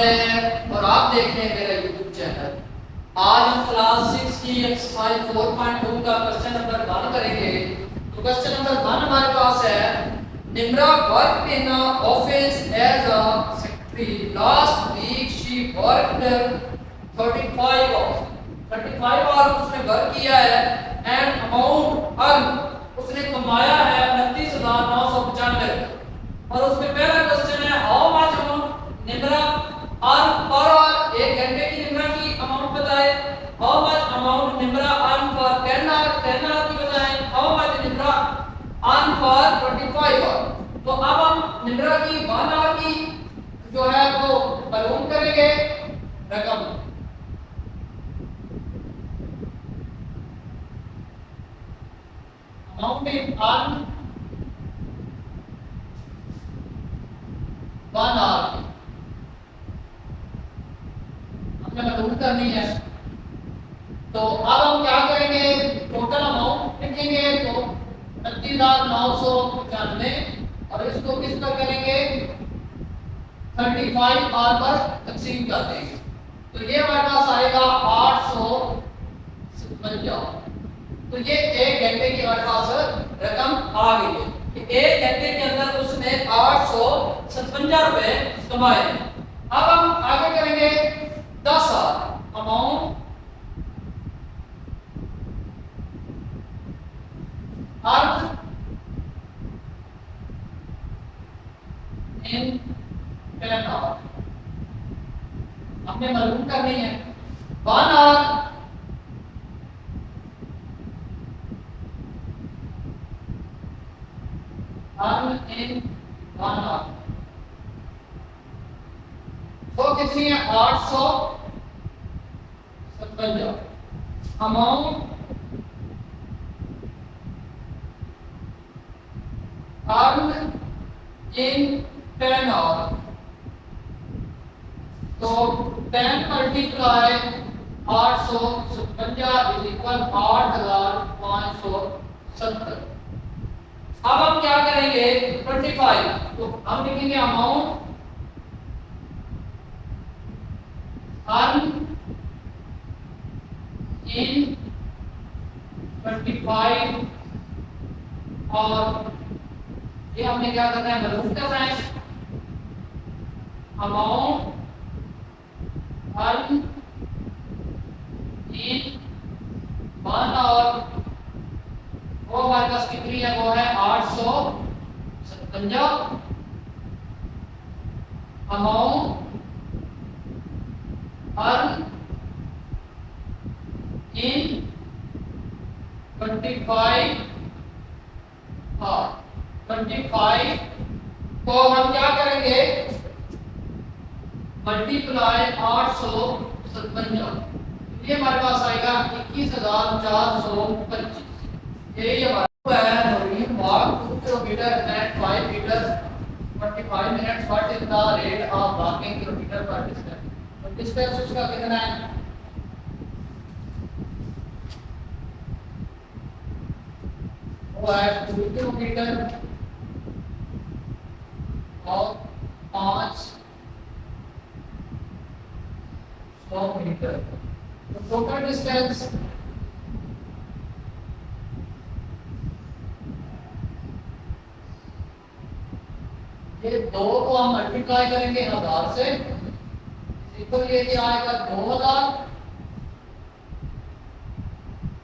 है और आप देख रहे हैं मेरा यूट्यूब चैनल। आज हम क्लास 6 की एक्सरसाइज 4.2 का क्वेश्चन नंबर 1 करेंगे। तो क्वेश्चन नंबर 1 हमारे पास है, Nimra worked in office as a secretary. Last week she worked 35 hour उसने वर्क किया है एंड अमाउंट अर्न उसने कमाया है 29,995। और उसमें पहला क्वेश्चन है, how much amount Nimra earn per hour. 1 घंटे की निम्रा की अमाउंट बताए। How much amount Nimra earn for 10 hour, 10 hour की बताए। How much Nimra earn for 25 hour. तो अब हम निम्रा की 1 आवर की जो है वो मालूम करेंगे रकम। अमाउंट इन अर्न 1 आवर हमने मालूम करनी है। तो अब हम क्या करेंगे, टोटल अमाउंट लिखेंगे तो 29,995 और इसको किस पर करेंगे 35 आवर पर तकसीम कर देंगे। तो ये हमारे पास आएगा 857। तो ये 1 घंटे की हमारे पास रकम आ गई है कि 1 घंटे के अंदर उसने 857 रुपए कमाए। अब हम आगे करेंगे 10 hour amount earn in 10 hour हमने मालूम करनी है। 1 आवर अर्न इन 1 आवर वो कितनी है 857। अमाउंट अर्न इन 10 आवर तो 10 मल्टीप्लाई 857 इज इक्वल 8,570। अब हम क्या करेंगे 25 तो हम लिखेंगे अमाउंट अर्न इन 25 और ये हमने क्या करना है मालूम करना है। अमाउंट अर्न इन 1 आवर वो हमारे पास कितनी है, वो है 857। अमाउंट अर्न इन 25 25 को हम क्या करेंगे मल्टीप्लाई 857। ये हमारे पास आएगा 21,425। यही हमारा है Naveen walk 2 kilometre at 5 metre 45 minutes. What is the rate of walking kilometre per distance. तो डिस्टेंस उसका कितना है, वो है 2 किलोमीटर और 500 मीटर। तो टोटल डिस्टेंस ये 2 को हम मल्टीप्लाई करेंगे 1000 से इक्वल ये आएगा 2000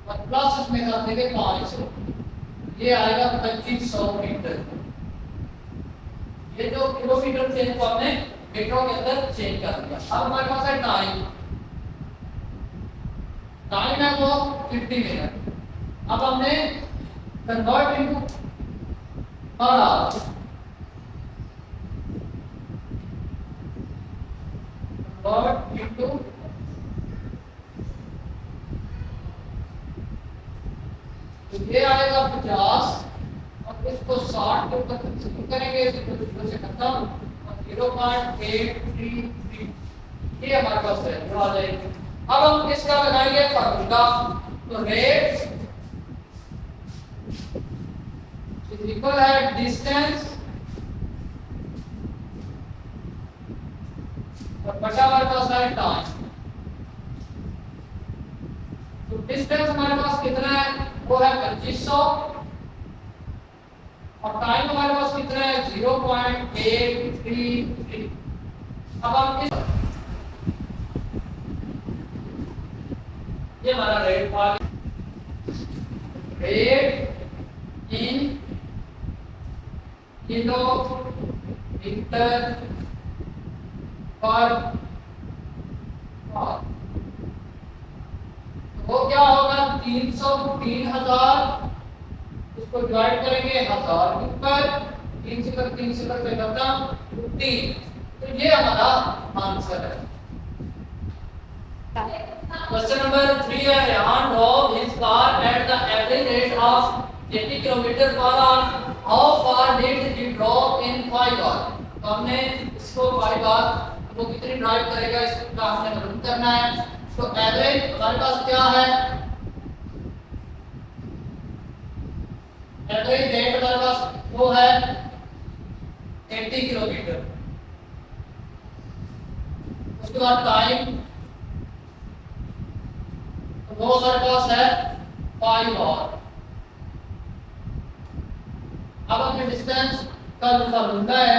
और प्लस इसमें कर देंगे 500। ये आएगा 2500 मीटर। ये जो किलोमीटर चेंज को हमने मीटरों के अंदर चेंज कर दिया। अब हमारे पास है टाइम है वो 50 मिनट। अब हमने convert into per hour convert into तो ये आएगा 50 और इसको 60 के ऊपर तकसीम करेंगे 0 से खत्म और 0.833 ये हमारे पास है जो आ जाएगी। अब हम इसका लगाएंगे फार्मूला। तो रेट इज इक्वल है डिस्टेंस और बचा हमारे पास है टाइम। तो डिस्टेंस हमारे पास कितना है, वो है 2500 और टाइम हमारे पास कितना है 0.833। अब हम इस ये हमारा रेट आ गया, rate in kilometre per hour. वो क्या होगा 300000 इसको डिवाइड करेंगे 1000 के ऊपर, 3 से कर 3 से करके खत्म 3। तो ये हमारा आंसर है। क्वेश्चन नंबर 3 है Rehan drove his car at the average rate of 80 kilometre per hour. How far did he drove in 5 hours? तो हमने इसको 5 hours वो कितनी ड्राइव करेगा इसका हमने मालूम करना है। तो एवरेज हमारे पास क्या है, एवरेज रेट हमारे पास वो है 80 किलोमीटर। उसके बाद टाइम वो हमारे पास है 5 आवर। अब हमें डिस्टेंस का जो फार्मूला है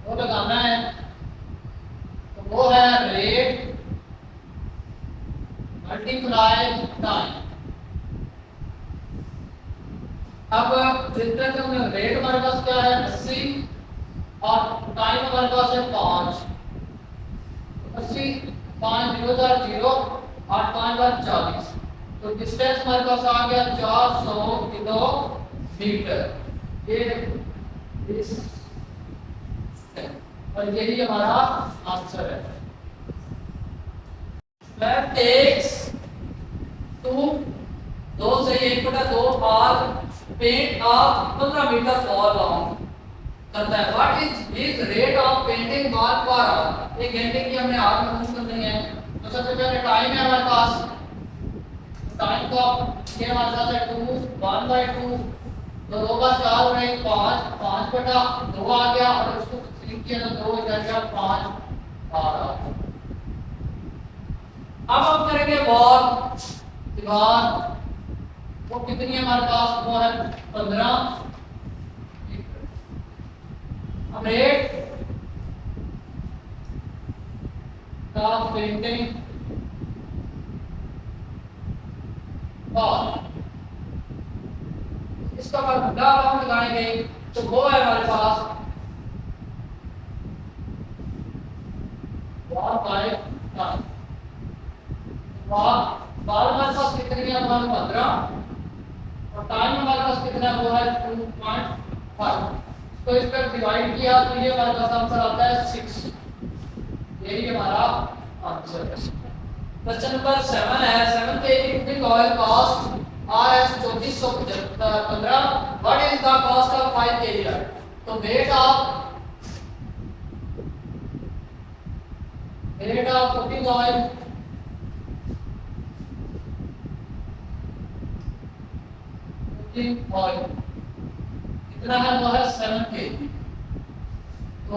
वो लगाना है, तो वो है रेट मल्टीप्लाई टाइम। अब डिस्टेंस में रेट हमारे पास क्या है 80 और टाइम हमारे पास है 5। 80 5 0 0 8 5 40। तो डिस्टेंस हमारे पास आ गया 400 किलोमीटर। ये इस और यही हमारा आंसर है। मैथ टेक्स 2 से 1/2 are paint of 15 metre for long करता है। What is his rate of painting wall per hour. एक घंटे की हमने आवर मालूम करनी है। तो सबसे पहले टाइम है हमारे पास, टाइम का ये हमारे पास है 2 1/2 तो 2 का 4 और 1 5 5/2 आ गया और उसको लिख के ना 2 इधर गया 5 12। अब हम करेंगे वॉल दीवार, वो कितनी है हमारे पास, वो है 15। अब रेट का पेंटिंग और इसका फार्मूला हम लगाएंगे, तो वो है हमारे पास वॉल बाय टाइम। वॉल हमारे पास कितनी है, हमारे 15 और टाइम हमारे पास कितना है, वो है 2.5। तो इस पर डिवाइड किया तो ये हमारे पास आंसर आता है 6। यही हमारा आंसर है। क्वेश्चन नंबर 7 है 7 के cooking oil cost RS 3415। What is the cost of 5 kg। तो वेट ऑफ कुकिंग ऑयल कितना है, वो है 7 kg। तो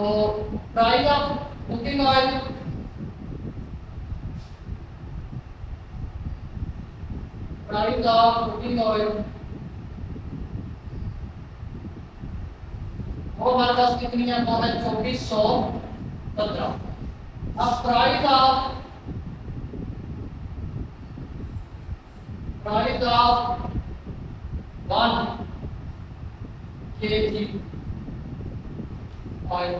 price of cooking oil price of cooking oil वो हमारे पास कितनी है, वो है 2415। अब प्राइस ऑफ 1 kg ऑयल।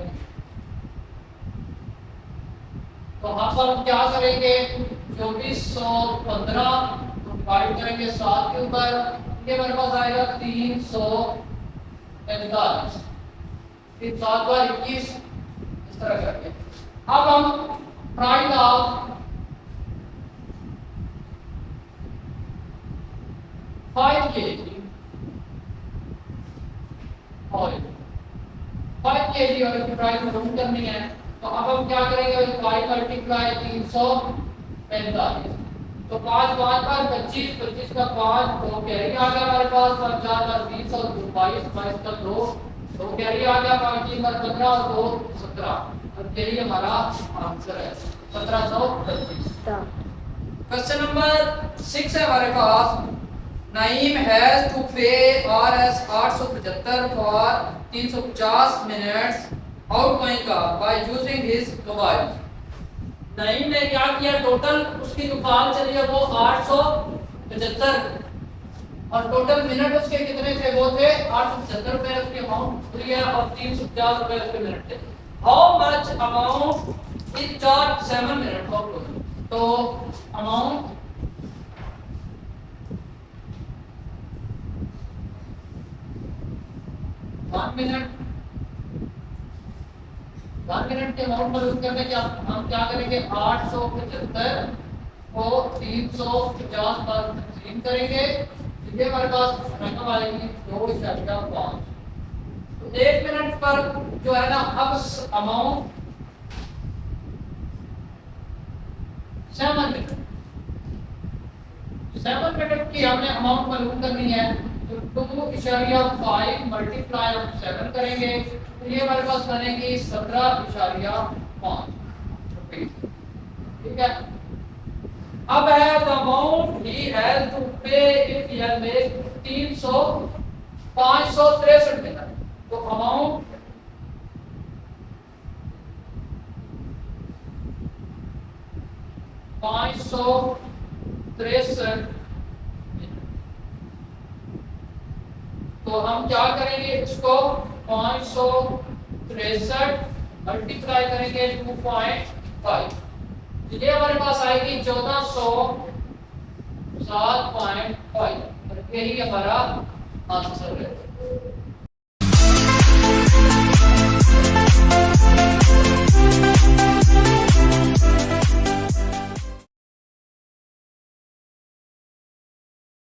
तो हम क्या करेंगे, 2415 डिवाइड करेंगे 7 के ऊपर, ये मेरे पास आएगा 345। फिर 7 बार 21 इस तरह करके। अब हम price of 5 kg oil 5 kg oil की प्राइस मालूम करनी है। तो अब हम क्या करेंगे, 5 मल्टीप्लाई 345। तो 5 5 पर 25 25 का 5 2 कैरी आ गया हमारे पास, 4 4 20 और 22 22 का 2 कैरी आ गया, 5 3 15 और 2 17। और यही हमारा आंसर है 1725। क्वेश्चन नंबर 6 है हमारे पास। नईम हैज टू पे RS 875 फॉर 350 मिनट्स आउटगोइंग का by using his mobile. Naeem ने क्या किया, टोटल उसकी जो कॉल चली है वो 875 और टोटल मिनट उसके कितने थे, वो थे 875 रुपए उसकी अमाउंट हुई है और 350 रुपए उसके मिनट थे। How much amount is charge 7 minute of, तो अमाउंट वन मिनट के अमाउंट पर यूज करने के हम क्या करेंगे, 875 को 350 पर तकसीम करेंगे, ये हमारे पास रकम आएगी 2.5। तो 1 मिनट पर जो है ना, अब अमाउंट 7 मिनट की हमने अमाउंट मालूम करनी है, तो 2.5 मल्टीप्लाई हम 7 करेंगे, तो ये हमारे पास बनेगी 17.5 रुपये। ठीक है, अब है the amount he has to pay if he has made 563 minute. तो अमाउंट तो हम क्या करेंगे, इसको 563 मल्टीप्लाई करेंगे 2.5, ये हमारे पास आएगी 1407.5, यही हमारा आंसर है।